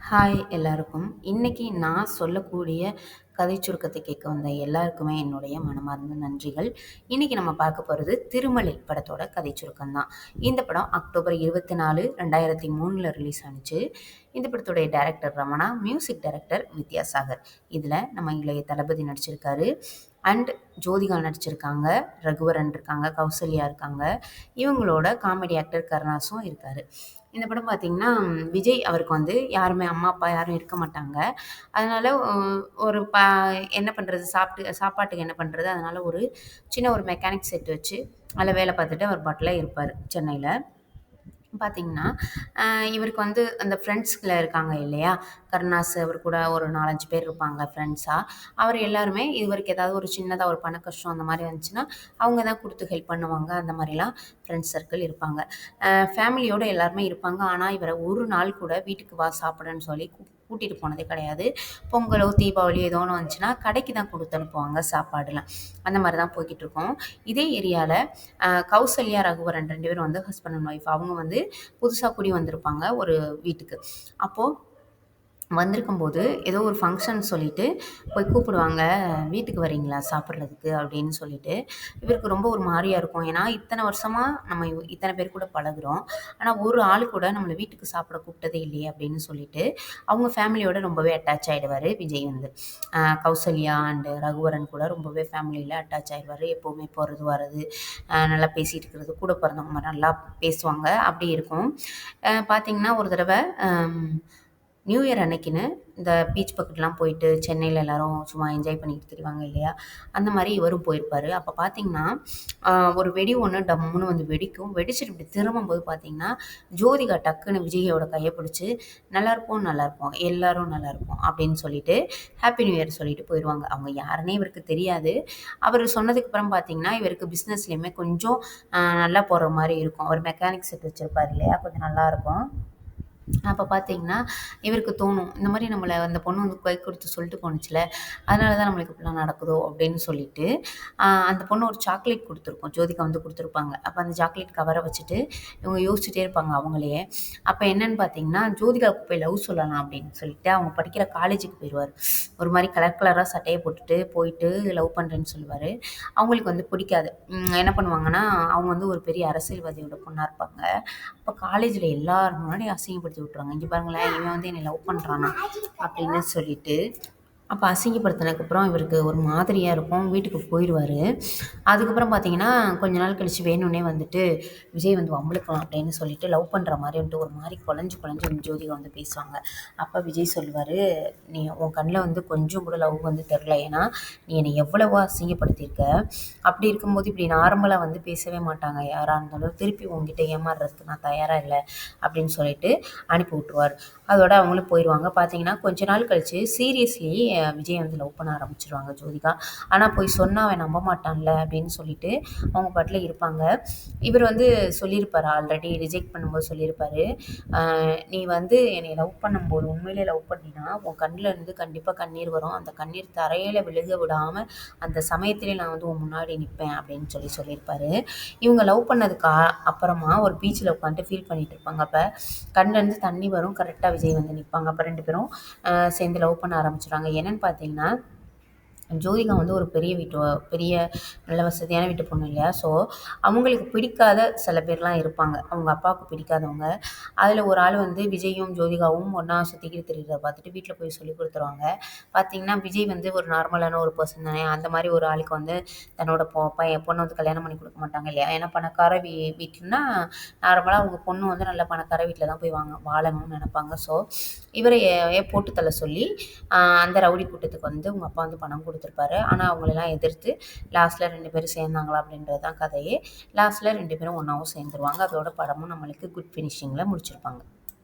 Hi எல்லாருக்கும். இன்னைக்கு நான் சொல்லக்கூடிய கதை சுருக்கத்தை கேட்க வந்த எல்லாருக்குமே என்னுடைய மனமார்ந்த நன்றிகள். இன்னைக்கு நம்ம பார்க்க போறது திருமலை படத்தோட கதை சுருக்கம் தான். இந்த படம் அக்டோபர் 24, 2003ல ரிலீஸ் ஆனுச்சு. இந்த படத்துடைய director Ramana, music director Vidyasagar. இதுல நம்ம இளைய தளபதி நடிச்சிருக்காரு. அண்ட் ஜோதிகா நடிச்சிருக்காங்க, ரகுவரன் இருக்காங்க, கௌசல்யா இருக்காங்க. இவங்களோட காமெடி ஆக்டர் கருணாஸும் இருக்காரு. இந்த படம் பார்த்தீங்கன்னா, விஜய் அவருக்கு வந்து யாருமே அம்மா, அப்பா யாரும் இருக்க மாட்டாங்க. அதனால ஒரு என்ன பண்றது? சாப்பாட்டுக்கு என்ன பண்றது? அதனால ஒரு சின்ன ஒரு மெக்கானிக் செட் வச்சு, அதில வேலை பார்த்துட்டு அவர் பாட்டுல இருப்பாரு சென்னையில. பார்த்தீங்கன்னா, இவருக்கு வந்து அந்த ஃப்ரெண்ட்ஸ்ல இருக்காங்க இல்லையா? கருணாஸ் அவர் கூட ஒரு 4, 5 பேர் இருப்பாங்க ஃப்ரெண்ட்ஸா. அவர் எல்லாருமே இவருக்கு ஏதாவது ஒரு சின்னதா ஒரு பண கஷ்டம் அந்த மாரி வந்துச்சுன்னா, அவங்க தான் குடுத்து ஹெல்ப் பண்ணுவாங்க. அந்த மாரிலாம் ஃப்ரெண்ட்ஸ் சர்க்கிள் இருப்பாங்க. ஃபேமிலியோட எல்லாருமே இருப்பாங்க. ஆனா, இவர ஒரு நாள் கூட வீட்டுக்கு வா சாப்பிடுன்னு சொல்லி கூட்டிட்டு போனதே கிடையாது. பொங்கலோ, தீபாவளியோ ஏதோ ஒண்ணு வந்துச்சுன்னா, கடைக்கு தான் குடுத்து அனுப்புவாங்க சாப்பாடுலாம். அந்த மாரி தான் போய்க்கிட்டுருக்கும். இதே ஏரியால கௌசல்யா, ரகுவரன் 2 பேரும் வந்து ஹஸ்பண்ட் அண்ட் ஒய்ஃப். அவங்க வந்து புதுசா குடி வந்திருப்பாங்க ஒரு வீட்டுக்கு. அப்போ வந்திருக்கும்போது ஏதோ ஒரு ஃபங்ஷன் சொல்லிட்டு போய் கூப்பிடுவாங்க, "வீட்டுக்கு வரீங்களா சாப்பிட்றதுக்கு?" அப்படின்னு சொல்லிட்டு. இவருக்கு ரொம்ப ஒரு மாரியா இருக்கும். ஏன்னா, இத்தன வருஷமா நம்ம இத்தன பேர் கூட பழகுறோம். ஆனா, ஒரு ஆள் கூட நம்மள வீட்டுக்கு சாப்பிட கூப்பிட்டதே இல்லையே அப்படின்னு சொல்லிட்டு, அவங்க ஃபேமிலியோட ரொம்பவே அட்டாச் ஆயிடுவாரு விஜய் வந்து. கௌசல்யா அண்ட் ரகுவரன் கூட ரொம்பவே ஃபேமிலியில அட்டாச் ஆயிடுவாரு. எப்பவுமே போறது, வரது, நல்லா பேசிட்டு இருக்கிறது, கூட பிறந்தவங்க மாரி நல்லா பேசுவாங்க. அப்படி இருக்கும். பார்த்தீங்கன்னா, ஒரு தடவ நியூ இயர் அன்னைக்குன்னு இந்த பீச் பக்கத்துலாம் போயிட்டு சென்னையில எல்லாரும் சும்மா என்ஜாய் பண்ணிட்டு திரிவாங்க இல்லையா? அந்த மாரி இவரும் போயிருப்பாரு. அப்ப பார்த்தீங்கன்னா, ஒரு வெடி ஒண்ணு டம்முன்னு வந்து வெடிக்கும். வெடிச்சுட்டு இப்படி திரும்பும்போது பார்த்தீங்கன்னா, ஜோதிகா டக்குன்னு விஜயோட கைய பிடிச்சு, "நல்லாருப்போம், நல்லாருப்போம். எல்லாரும் நல்லாருப்போம்" அப்படின்னு சொல்லிட்டு, ஹேப்பி நியூ இயர் சொல்லிட்டு போயிருவாங்க. அவங்க யாருன்னே இவருக்கு தெரியாது. அவரு சொன்னதுக்கு அப்புறம் பார்த்தீங்கன்னா, இவருக்கு பிசினஸ்லயுமே கொஞ்சம் நல்லா போற மாரி இருக்கும். அவர் மெக்கானிக் செட் வச்சிருப்பாரு இல்லையா? கொஞ்சம் நல்லாருக்கும். அப்ப பார்த்தீங்கன்னா, இவருக்கு தோணும். இந்த மாரி நம்மள அந்த பொண்ணு வந்து கை குடுத்து சொல்லிட்டு போணுச்சுல்ல, அதனால தான் நம்மளுக்கு இப்படிலாம் நடக்குதோ அப்படின்னு சொல்லிட்டு, அந்த பொண்ணு ஒரு சாக்லேட் குடுத்துருக்கும். ஜோதிகா வந்து குடுத்துருப்பாங்க. அப்ப அந்த சாக்லேட் கவர வச்சுட்டு இவங்க யோசிச்சுட்டே இருப்பாங்க அவங்களயே. அப்ப என்னன்னு பார்த்தீங்கன்னா, ஜோதிகாவுக்கு போய் லவ் சொல்லலாம் அப்படின்னு சொல்லிட்டு, அவங்க படிக்கிற காலேஜுக்கு போயிருவாரு. ஒரு மாரி கலர் கலரா சட்டைய போட்டுட்டு போயிட்டு லவ் பண்றேன்னு சொல்லுவாரு. அவங்களுக்கு வந்து பிடிக்காது. என்ன பண்ணுவாங்கன்னா, அவங்க வந்து ஒரு பெரிய அரசியல்வாதியோட பொண்ணா இருப்பாங்க. அப்ப காலேஜ்ல எல்லார் முன்னாடியும் அசிங்கப்படுத்தி விட்டுருவாங்க. "இங்க பாருங்களேன், இவன் வந்து என்னை லவ் பண்றானாம்" அப்படின்னு சொல்லிட்டு. அப்ப அசிங்கப்படுத்தினதுக்கப்புறம் இவருக்கு ஒரு மாதிரியா இருக்கும். வீட்டுக்கு போயிருவாரு. அதுக்கப்புறம் பார்த்தீங்கன்னா, கொஞ்ச நாள் கழிச்சு வேணும்னே வந்துட்டு, விஜய் வந்து வம்பிழுக்கலாம் அப்படின்னு சொல்லிட்டு லவ் பண்ற மாரி வந்துட்டு ஒரு மாரி கொலஞ்சு கொலஞ்சு ஜோதிகா வந்து பேசுவாங்க. அப்ப விஜய் சொல்லுவாரு, "நீ உன் கண்ல வந்து கொஞ்சம் கூட லவ் வந்து தெரியல. ஏன்னா, நீ என்னை எவ்வளவோ அசிங்கப்படுத்தியிருக்க. அப்படி இருக்கும்போது இப்படி நார்மலா வந்து பேசவே மாட்டாங்க யாரா இருந்தாலும். திருப்பி உன்கிட்ட ஏமாறுறதுக்கு நான் தயாரா இல்ல" அப்படின்னு சொல்லிட்டு அனுப்பி விட்டுருவாரு. அதோட அவங்களும் போயிருவாங்க. பார்த்தீங்கன்னா, கொஞ்ச நாள் கழிச்சு சீரியஸ்லி விஜய் வந்து லவ் பண்ண ஆரம்பிச்சுருவாங்க ஜோதிகா. ஆனா போய் சொன்னா அவன் நம்ப மாட்டான்ல அப்படின்னு சொல்லிட்டு அவங்க பாட்டுல இருப்பாங்க. இவர் வந்து சொல்லியிருப்பாரு ஆல்ரெடி ரிஜெக்ட் பண்ணும்போது சொல்லியிருப்பாரு, "நீ வந்து என்னைய லவ் பண்ணும்போது உண்மையிலே லவ் பண்ணினா, உன் கண்ல இருந்து கண்டிப்பா கண்ணீர் வரும். அந்த கண்ணீர் தரையில விழுக விடாம அந்த சமயத்திலே நான் வந்து உன் முன்னாடி நிப்பேன்" அப்படின்னு சொல்லியிருப்பாரு. இவங்க லவ் பண்ணதுக்கு அப்புறமா ஒரு பீச்ல உட்காந்துட்டு ஃபீல் பண்ணிட்டு இருப்பாங்க. அப்ப கண்லேருந்து தண்ணி வரும். கரெக்ட்டா விஜய் வந்து நிப்பாங்க. அப்ப 2 பேரும் சேர்ந்து லவ் பண்ண ஆரம்பிச்சுருவாங்க. என்னன்னு பார்த்தீங்கன்னா, ஜோதிகா வந்து ஒரு பெரிய நல்ல வசதியான வீட்டு பொண்ணு இல்லையா? ஸோ, அவங்களுக்கு பிடிக்காத சில பேர்லாம் இருப்பாங்க. அவங்க அப்பாவுக்கு பிடிக்காதவங்க. அதில ஒரு ஆள் வந்து விஜயும், ஜோதிகாவும் ஒண்ணா சுத்திக்கிட்டு திரியிறத பார்த்துட்டு வீட்ல போய் சொல்லிக் குடுத்துருவாங்க. பார்த்தீங்கன்னா, விஜய் வந்து ஒரு நார்மலான ஒரு பெர்சன் தானே. அந்த மாரி ஒரு ஆளுக்கு வந்து தன்னோட பொண்ண வந்து கல்யாணம் பண்ணி குடுக்க மாட்டாங்க இல்லையா? ஏன்னா பணக்கார வீட்லனா நார்மலா அவங்க பொண்ணு வந்து நல்ல பணக்கார வீட்ல தான் போய் வாழணும்னு நெனைப்பாங்க. ஸோ, இவர போட்டு தள்ள சொல்லி, அந்த ரவுடி கூட்டத்துக்கு வந்து உங்க அப்பா வந்து பணம் குடுத்துருப்பாரு. ஆனா, அவங்களலாம் எதிர்த்து லாஸ்ட்ல 2 பேரும் சேர்ந்தாங்களா அப்படின்றது தான் கதையே. லாஸ்ட்ல 2 பேரும் ஒண்ணாவும் சேர்ந்துருவாங்க. அதோட படமும் நம்மளுக்கு குட் ஃபினிஷிங்ல முடிச்சிருப்பாங்க.